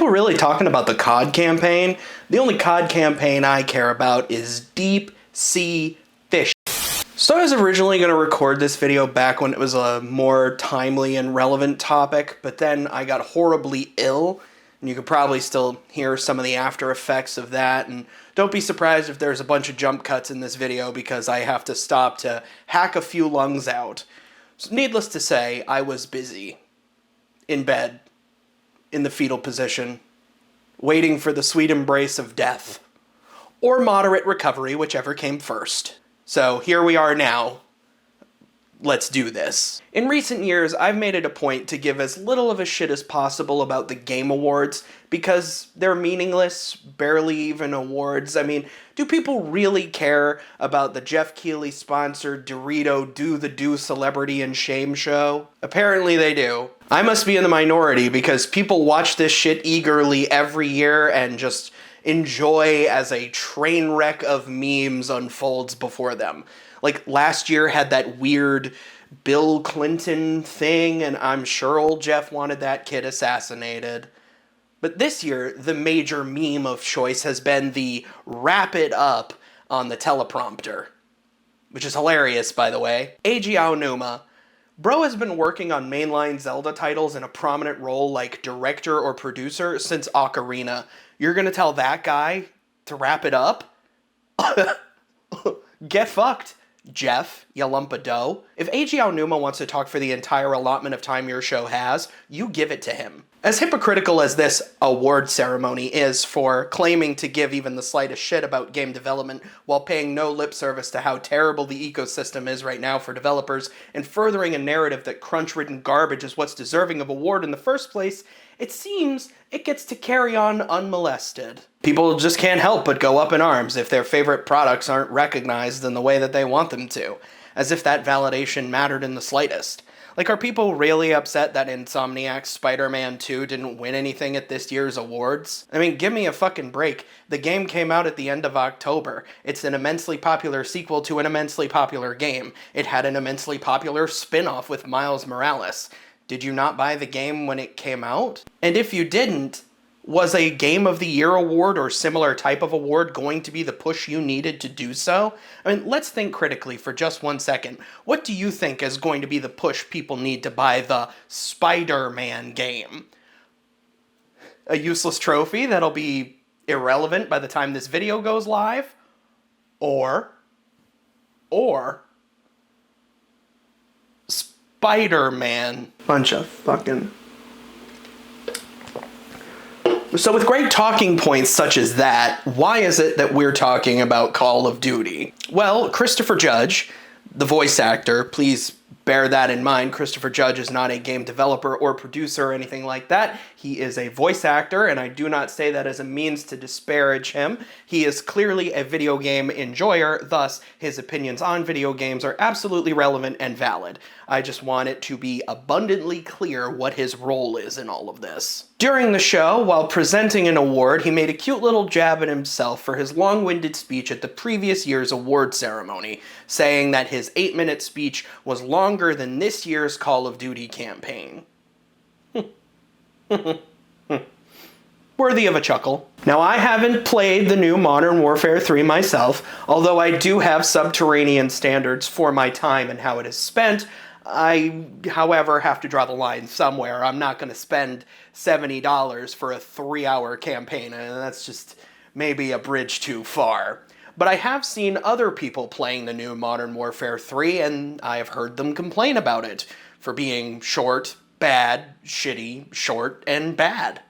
people really talking about the COD campaign? The only COD campaign I care about is deep sea fish. So I was originally going to record this video back when it was a more timely and relevant topic, but then I got horribly ill, and you could probably still hear some of the after effects of that, and don't be surprised if there's a bunch of jump cuts in this video because I have to stop to hack a few lungs out. So needless to say, I was busy, in bed, in the fetal position, waiting for the sweet embrace of death, or moderate recovery, whichever came first. So here we are now. Let's do this. In recent years, I've made it a point to give as little of a shit as possible about the Game Awards because they're meaningless, barely even awards. I mean, do people really care about the Jeff Keighley-sponsored Dorito Do the Do Celebrity and Shame show? Apparently they do. I must be in the minority because people watch this shit eagerly every year and just enjoy as a train wreck of memes unfolds before them. Like, last year had that weird Bill Clinton thing, and I'm sure old Jeff wanted that kid assassinated. But this year, the major meme of choice has been the wrap it up on the teleprompter. Which is hilarious, by the way. Eiji Aonuma. Bro has been working on mainline Zelda titles in a prominent role like director or producer since Ocarina. You're gonna tell that guy to wrap it up? Get fucked, Jeff, you lump of dough. If Eiji Aonuma wants to talk for the entire allotment of time your show has, you give it to him. As hypocritical as this award ceremony is for claiming to give even the slightest shit about game development while paying no lip service to how terrible the ecosystem is right now for developers and furthering a narrative that crunch-ridden garbage is what's deserving of award in the first place, it seems it gets to carry on unmolested. People just can't help but go up in arms if their favorite products aren't recognized in the way that they want them to, as if that validation mattered in the slightest. Like, are people really upset that Insomniac's Spider-Man 2 didn't win anything at this year's awards? I mean, give me a fucking break. The game came out at the end of October. It's an immensely popular sequel to an immensely popular game. It had an immensely popular spin-off with Miles Morales. Did you not buy the game when it came out? And if you didn't, was a Game of the Year award or similar type of award going to be the push you needed to do so? I mean, let's think critically for just 1 second. What do you think is going to be the push people need to buy the Spider-Man game? A useless trophy that'll be irrelevant by the time this video goes live? Or Spider-Man. Bunch of fucking... So with great talking points such as that, why is it that we're talking about Call of Duty? Well, Christopher Judge, the voice actor, please bear that in mind. Christopher Judge is not a game developer or producer or anything like that. He is a voice actor, and I do not say that as a means to disparage him. He is clearly a video game enjoyer, thus his opinions on video games are absolutely relevant and valid. I just want it to be abundantly clear what his role is in all of this. During the show, while presenting an award, he made a cute little jab at himself for his long-winded speech at the previous year's award ceremony, saying that his 8-minute speech was longer than this year's Call of Duty campaign. Worthy of a chuckle. Now, I haven't played the new Modern Warfare 3 myself, although I do have subterranean standards for my time and how it is spent. I, however, have to draw the line somewhere. I'm not going to spend $70 for a 3-hour campaign, and that's just maybe a bridge too far. But I have seen other people playing the new Modern Warfare 3, and I have heard them complain about it for being short, bad, shitty, short, and bad.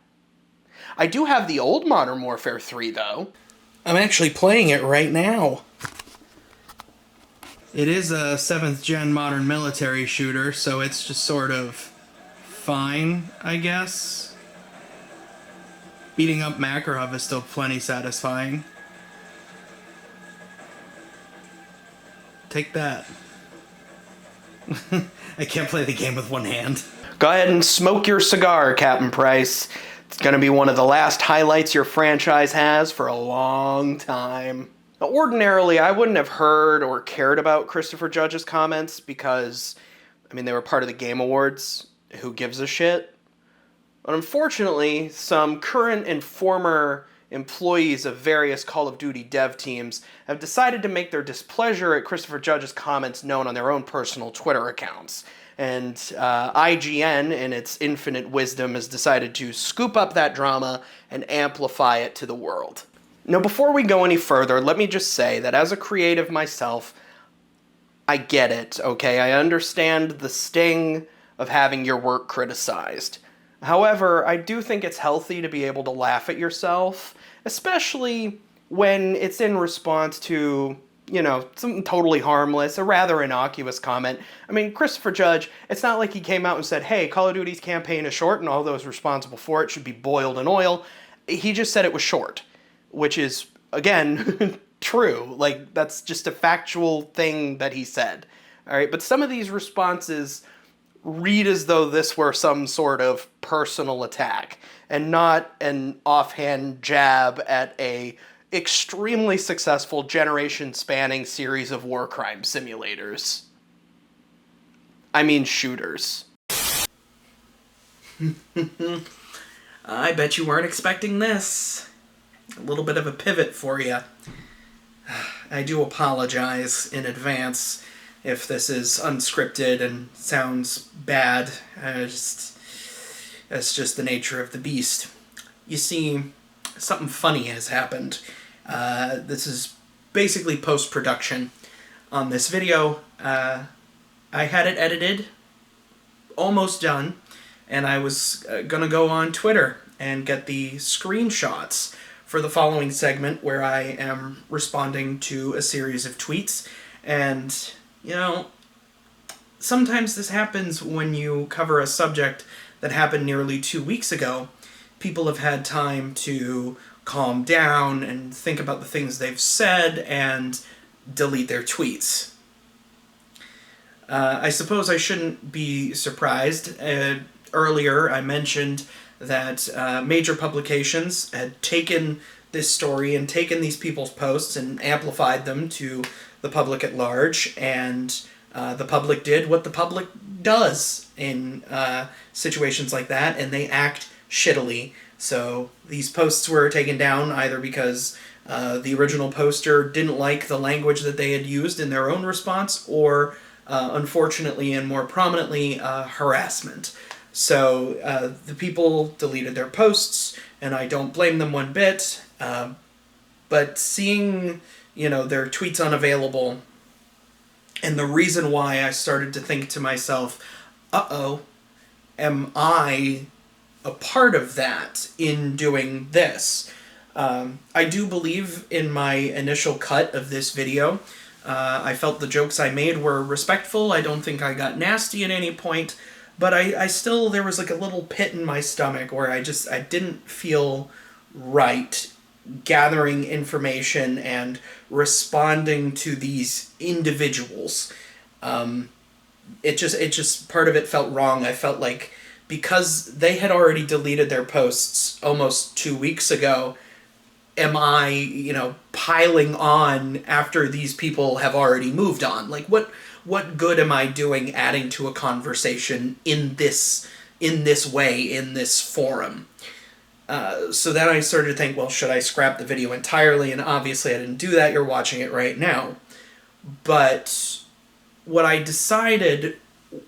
I do have the old Modern Warfare 3, though. I'm actually playing it right now. It is a 7th gen modern military shooter, so it's just sort of fine, I guess. Beating up Makarov is still plenty satisfying. Take that. I can't play the game with one hand. Go ahead and smoke your cigar, Captain Price. It's going to be one of the last highlights your franchise has for a long time. Now, ordinarily, I wouldn't have heard or cared about Christopher Judge's comments because, I mean, they were part of the Game Awards. Who gives a shit? But unfortunately, some current and former employees of various Call of Duty dev teams have decided to make their displeasure at Christopher Judge's comments known on their own personal Twitter accounts. And IGN, in its infinite wisdom, has decided to scoop up that drama and amplify it to the world. Now, before we go any further, let me just say that as a creative myself, I get it, okay? I understand the sting of having your work criticized. However, I do think it's healthy to be able to laugh at yourself, especially when it's in response to, something totally harmless, a rather innocuous comment. I mean, Christopher Judge, it's not like he came out and said, hey, Call of Duty's campaign is short and all those responsible for it should be boiled in oil. He just said it was short, which is, again, true. Like, that's just a factual thing that he said. All right, but some of these responses read as though this were some sort of personal attack and not an offhand jab at a extremely successful generation-spanning series of war crime simulators. I mean shooters. I bet you weren't expecting this. A little bit of a pivot for you. I do apologize in advance if this is unscripted and sounds bad. That's just the nature of the beast. You see, something funny has happened. This is basically post-production on this video. I had it edited, almost done, and I was gonna go on Twitter and get the screenshots for the following segment where I am responding to a series of tweets. And, sometimes this happens when you cover a subject that happened nearly 2 weeks ago. People have had time to calm down and think about the things they've said and delete their tweets. I suppose I shouldn't be surprised. Earlier I mentioned that major publications had taken this story and taken these people's posts and amplified them to the public at large, and the public did what the public does in situations like that, and they act shittily. So these posts were taken down either because the original poster didn't like the language that they had used in their own response, or unfortunately and more prominently, harassment. So the people deleted their posts, and I don't blame them one bit, but seeing, their tweets unavailable, and the reason why I started to think to myself, am I a part of that in doing this? I do believe in my initial cut of this video, I felt the jokes I made were respectful. I don't think I got nasty at any point, but I still, there was like a little pit in my stomach where I didn't feel right gathering information and responding to these individuals. It just, part of it felt wrong. I felt like because they had already deleted their posts almost 2 weeks ago, am I, piling on after these people have already moved on? Like, what good am I doing adding to a conversation in this way, in this forum? So then I started to think, well, should I scrap the video entirely? And obviously I didn't do that. You're watching it right now. But what I decided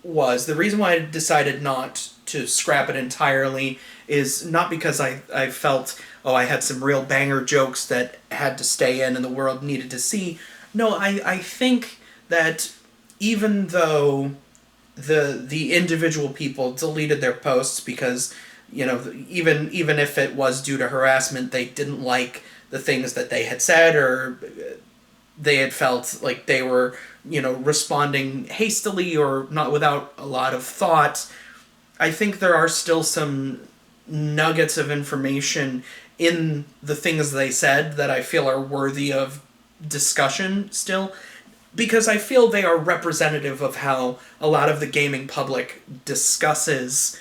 was, the reason why I decided not to scrap it entirely is not because I felt, I had some real banger jokes that had to stay in and the world needed to see. No, I think that even though the individual people deleted their posts because, even if it was due to harassment, they didn't like the things that they had said, or they had felt like they were, responding hastily or not without a lot of thought, I think there are still some nuggets of information in the things they said that I feel are worthy of discussion still, because I feel they are representative of how a lot of the gaming public discusses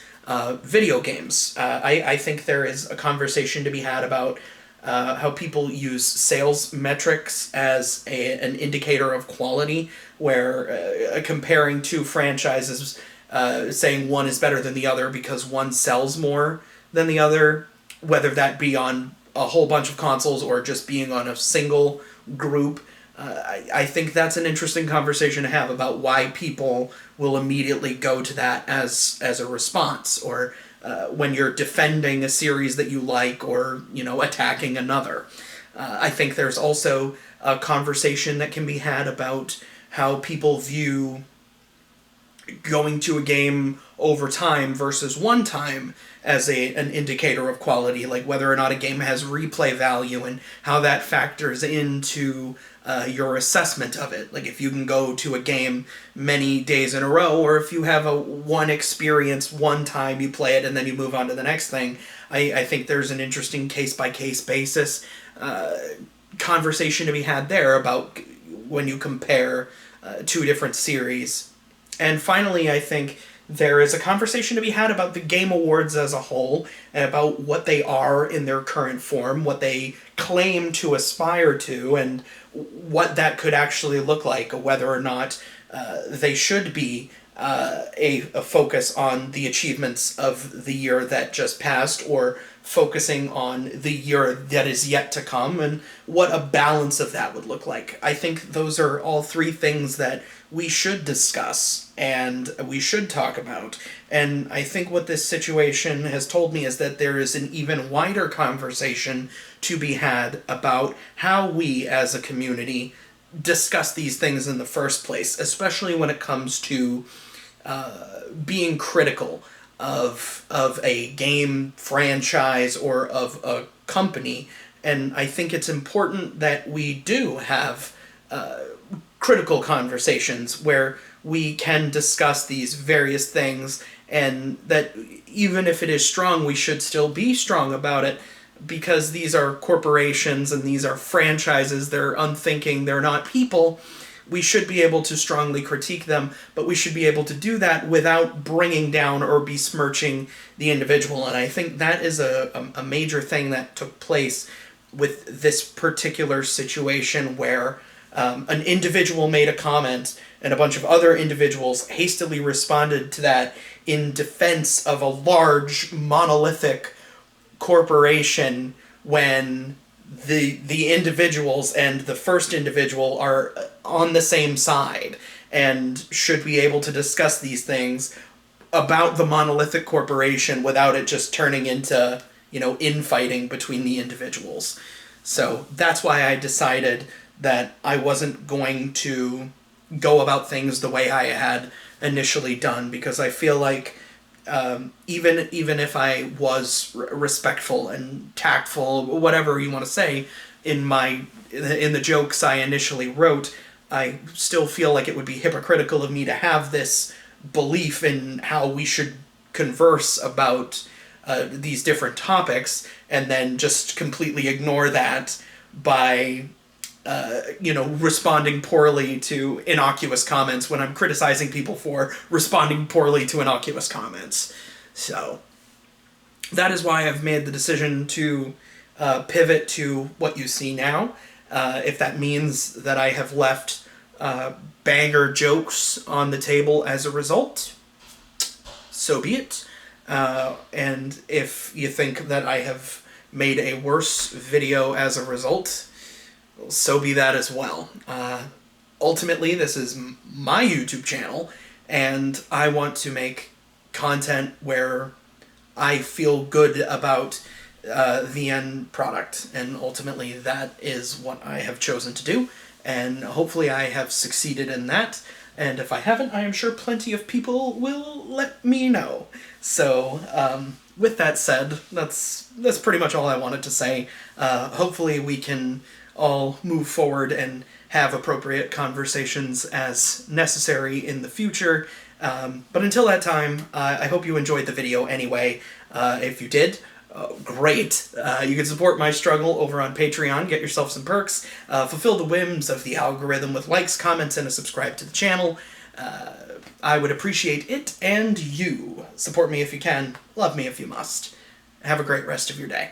video games. I think there is a conversation to be had about how people use sales metrics as an indicator of quality, where comparing two franchises saying one is better than the other because one sells more than the other, whether that be on a whole bunch of consoles or just being on a single group. I think that's an interesting conversation to have about why people will immediately go to that as a response, or when you're defending a series that you like, or attacking another. I think there's also a conversation that can be had about how people view going to a game over time versus one time as an indicator of quality, like whether or not a game has replay value and how that factors into your assessment of it. Like if you can go to a game many days in a row, or if you have one experience one time, you play it and then you move on to the next thing. I think there's an interesting case-by-case basis conversation to be had there about when you compare two different series. And finally, I think there is a conversation to be had about the Game Awards as a whole, and about what they are in their current form, what they claim to aspire to, and what that could actually look like, whether or not they should be a focus on the achievements of the year that just passed, or focusing on the year that is yet to come, and what a balance of that would look like. I think those are all three things that we should discuss and we should talk about. And I think what this situation has told me is that there is an even wider conversation to be had about how we as a community discuss these things in the first place, especially when it comes to being critical of a game franchise or of a company. And I think it's important that we do have critical conversations where we can discuss these various things, and that even if it is strong, we should still be strong about it, because these are corporations and these are franchises. They're unthinking, they're not people. We should be able to strongly critique them, but we should be able to do that without bringing down or besmirching the individual. And I think that is a major thing that took place with this particular situation, where an individual made a comment and a bunch of other individuals hastily responded to that in defense of a large monolithic corporation, when the individuals and the first individual are on the same side and should be able to discuss these things about the monolithic corporation without it just turning into, infighting between the individuals. So that's why I decided that I wasn't going to go about things the way I had initially done, because I feel like even if I was respectful and tactful, whatever you want to say, in the jokes I initially wrote, I still feel like it would be hypocritical of me to have this belief in how we should converse about these different topics, and then just completely ignore that by responding poorly to innocuous comments when I'm criticizing people for responding poorly to innocuous comments. So that is why I've made the decision to pivot to what you see now. If that means that I have left banger jokes on the table as a result, so be it. And if you think that I have made a worse video as a result, so be that as well. Ultimately, this is my YouTube channel, and I want to make content where I feel good about the end product, and ultimately that is what I have chosen to do, and hopefully I have succeeded in that. And if I haven't, I am sure plenty of people will let me know. So, with that said, that's pretty much all I wanted to say. Hopefully we can all move forward and have appropriate conversations as necessary in the future. But until that time, I hope you enjoyed the video anyway. If you did, great. You can support my struggle over on Patreon, get yourself some perks, fulfill the whims of the algorithm with likes, comments, and a subscribe to the channel. I would appreciate it, and you. Support me if you can, love me if you must. Have a great rest of your day.